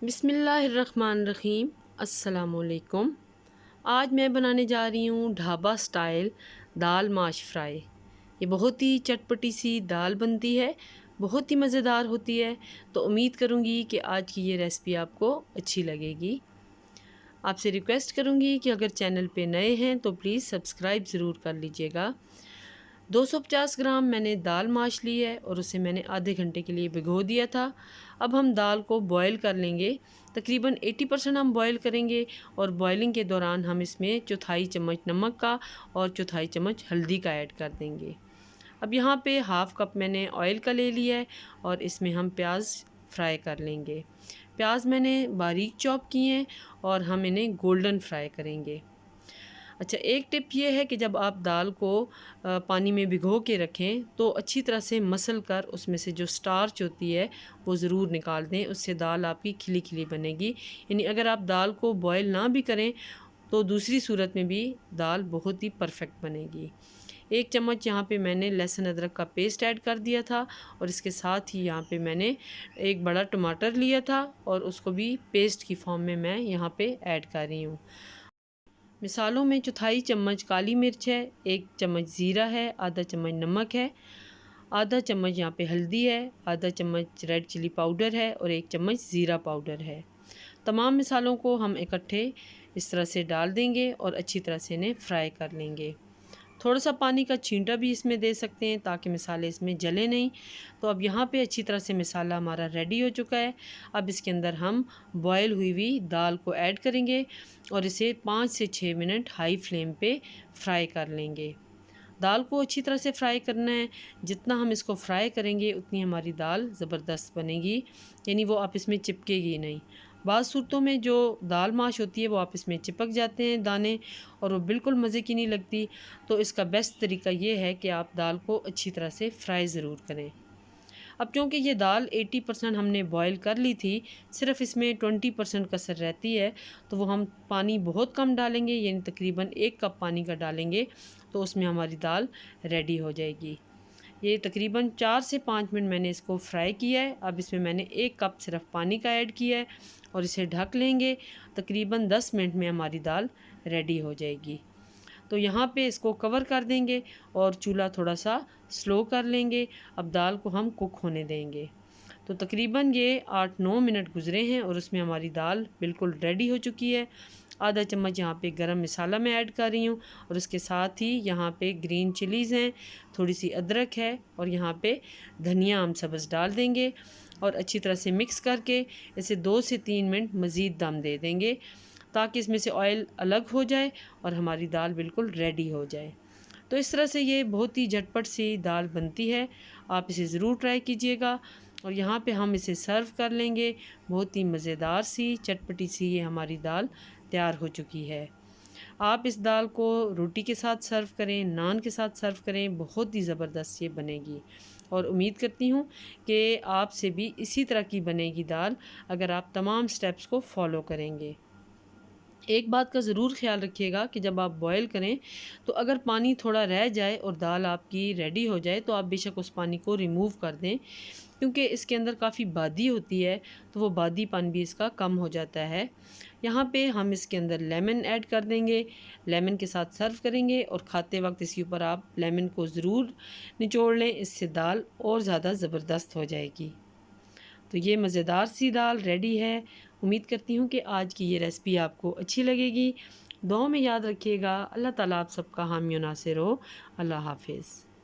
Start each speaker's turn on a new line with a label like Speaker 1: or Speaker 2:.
Speaker 1: बिस्मिल्लाहिर्रहमानिर्रहीम। अस्सलामुअलैकुम। आज मैं बनाने जा रही हूँ ढाबा स्टाइल दाल माश फ्राई। ये बहुत ही चटपटी सी दाल बनती है, बहुत ही मज़ेदार होती है। तो उम्मीद करूँगी कि आज की ये रेसिपी आपको अच्छी लगेगी। आपसे रिक्वेस्ट करूँगी कि अगर चैनल पे नए हैं तो प्लीज़ सब्सक्राइब ज़रूर कर लीजिएगा। 250 ग्राम मैंने दाल माश ली है और उसे मैंने आधे घंटे के लिए भिगो दिया था। अब हम दाल को बॉईल कर लेंगे। तकरीबन 80% हम बॉईल करेंगे और बॉइलिंग के दौरान हम इसमें चौथाई चम्मच नमक का और चौथाई चम्मच हल्दी का ऐड कर देंगे। अब यहाँ पे हाफ़ कप मैंने ऑयल का ले लिया है और इसमें हम प्याज फ्राई कर लेंगे। प्याज मैंने बारीक चॉप किए हैं और हम इन्हें गोल्डन फ्राई करेंगे। अच्छा, एक टिप ये है कि जब आप दाल को पानी में भिगो के रखें तो अच्छी तरह से मसल कर उसमें से जो स्टार्च होती है वो ज़रूर निकाल दें, उससे दाल आपकी खिली खिली बनेगी। यानी अगर आप दाल को बॉयल ना भी करें तो दूसरी सूरत में भी दाल बहुत ही परफेक्ट बनेगी। 1 चम्मच यहाँ पे मैंने लहसुन अदरक का पेस्ट ऐड कर दिया था और इसके साथ ही यहाँ पे मैंने एक बड़ा टमाटर लिया था और उसको भी पेस्ट की फॉर्म में मैं यहाँ पे ऐड कर रही हूँ। मिसालों में चौथाई चम्मच काली मिर्च है, 1 चम्मच ज़ीरा है, आधा चम्मच नमक है, आधा चम्मच यहाँ पे हल्दी है, आधा चम्मच रेड चिली पाउडर है और 1 चम्मच ज़ीरा पाउडर है। तमाम मिसालों को हम इकट्ठे इस तरह से डाल देंगे और अच्छी तरह से इन्हें फ्राई कर लेंगे। थोड़ा सा पानी का छींटा भी इसमें दे सकते हैं ताकि मिसाले इसमें जले नहीं। तो अब यहाँ पे अच्छी तरह से मिसाला हमारा रेडी हो चुका है। अब इसके अंदर हम बॉयल हुई हुई दाल को ऐड करेंगे और इसे 5 से 6 मिनट हाई फ्लेम पे फ्राई कर लेंगे। दाल को अच्छी तरह से फ्राई करना है। जितना हम इसको फ्राई करेंगे उतनी हमारी दाल ज़बरदस्त बनेगी, यानी वो आपस में चिपकेगी नहीं। बाज़ सूरतों में जो दाल माश होती है वो आपस में चिपक जाते हैं दाने और वो बिल्कुल मज़े की नहीं लगती। तो इसका बेस्ट तरीका ये है कि आप दाल को अच्छी तरह से फ्राई ज़रूर करें। अब क्योंकि ये दाल 80% हमने बॉयल कर ली थी, सिर्फ़ इसमें 20% कसर रहती है, तो वो हम पानी बहुत कम डालेंगे, यानी तकरीबन 1 कप पानी का डालेंगे तो उसमें हमारी दाल रेडी हो जाएगी। ये तकरीबन 4 से 5 मिनट मैंने इसको फ्राई किया है। अब इसमें मैंने 1 कप सिर्फ पानी का ऐड किया है और इसे ढक लेंगे। तकरीबन 10 मिनट में हमारी दाल रेडी हो जाएगी। तो यहाँ पे इसको कवर कर देंगे और चूल्हा थोड़ा सा स्लो कर लेंगे। अब दाल को हम कुक होने देंगे। तो तकरीबन ये 8-9 मिनट गुज़रे हैं और उसमें हमारी दाल बिल्कुल रेडी हो चुकी है। आधा चम्मच यहाँ पे गरम मसाला मैं ऐड कर रही हूँ और उसके साथ ही यहाँ पे ग्रीन चिलीज़ हैं, थोड़ी सी अदरक है और यहाँ पे धनिया हम सब्ज़ डाल देंगे और अच्छी तरह से मिक्स करके इसे 2 से 3 मिनट मज़ीद दम दे देंगे ताकि इसमें से ऑयल अलग हो जाए और हमारी दाल बिल्कुल रेडी हो जाए। तो इस तरह से ये बहुत ही झटपट सी दाल बनती है। आप इसे ज़रूर ट्राई कीजिएगा और यहाँ पे हम इसे सर्व कर लेंगे। बहुत ही मज़ेदार सी चटपटी सी ये हमारी दाल तैयार हो चुकी है। आप इस दाल को रोटी के साथ सर्व करें, नान के साथ सर्व करें, बहुत ही ज़बरदस्त ये बनेगी। और उम्मीद करती हूँ कि आपसे भी इसी तरह की बनेगी दाल अगर आप तमाम स्टेप्स को फॉलो करेंगे। एक बात का ज़रूर ख़्याल रखिएगा कि जब आप बॉयल करें तो अगर पानी थोड़ा रह जाए और दाल आपकी रेडी हो जाए तो आप बेशक उस पानी को रिमूव कर दें, क्योंकि इसके अंदर काफ़ी बादी होती है तो वो बादीपन भी इसका कम हो जाता है। यहाँ पे हम इसके अंदर लेमन ऐड कर देंगे, लेमन के साथ सर्व करेंगे और खाते वक्त इसके ऊपर आप लेमन को ज़रूर निचोड़ लें, इससे दाल और ज़्यादा ज़बरदस्त हो जाएगी। तो ये मज़ेदार सी दाल रेडी है। उम्मीद करती हूँ कि आज की ये रेसिपी आपको अच्छी लगेगी। दुआओं में याद रखिएगा। अल्लाह ताला आप सबका हामी और नासिर हो। अल्लाह हाफ़िज़।